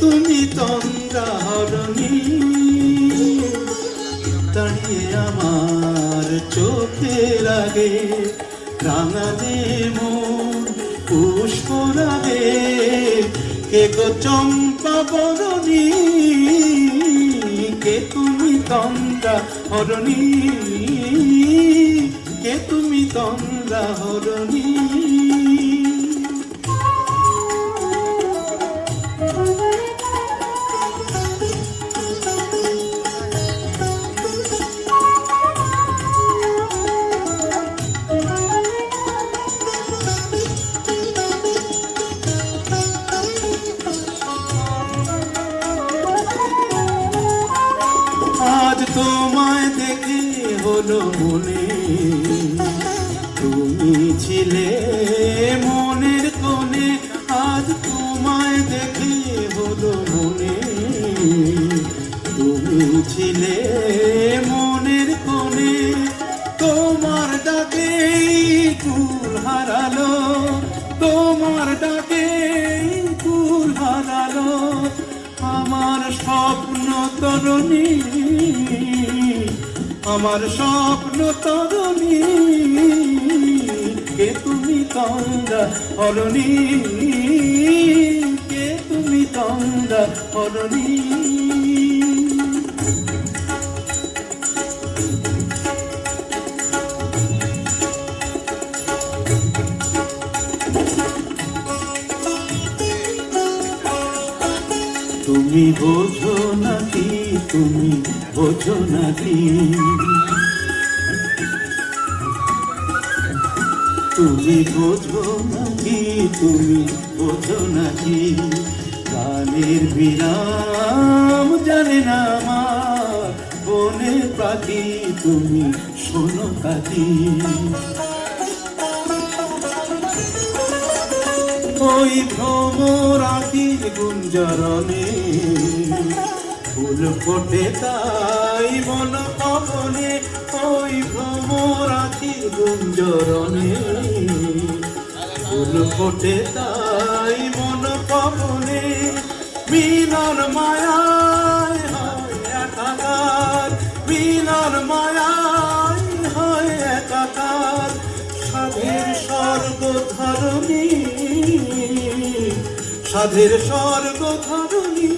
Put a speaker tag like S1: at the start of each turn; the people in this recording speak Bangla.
S1: তুমি তন্দ্রা হরণী, দাঁড়িয়ে আমার চোখের আগে রাঙালে মন পুষ্পরাগে। কে গো চম্পা বরণী, কে তুমি তন্দ্রা হরণী, কে তুমি তন্দ্রা হরণী। আজ তোমায় দেখে হলো মনে, তুমি ছিলে মনের কোণে। আজ তোমায় দেখে হলো মনে, তুমি ছিলে মনের কোণে। তোমার ডাকে কুল হারালো, তোমার ডাকে কুল হারালো আমার স্বপ্ন তরুণী, আমার স্বপ্ন তরুণী। কে তুমি তন্দ্রা হরণী, কে তুমি তন্দ্রা হরণী। তুমি বোঝো নাকি, তুমি বোঝো নাকি, তুমি বোঝো নাকি, তুমি বোঝো নাকি। গানের বিরাম জানে না আমার বনের পাখি, তুমি শোনো কাকি। ওই ভ্রমর আখির গুঞ্জরণে ফুল ফোটে তাই মন পবনে। ওই ভ্রমর আখির গুঞ্জরণে ফুল ফোটে তাই মন পবনে। মিলন মায়ায় হয় একাকার, মিলন মায়ায় হয় একাকার। সাধের স্বর্গ ধরণী, সাধের স্বর্গ ধরণী।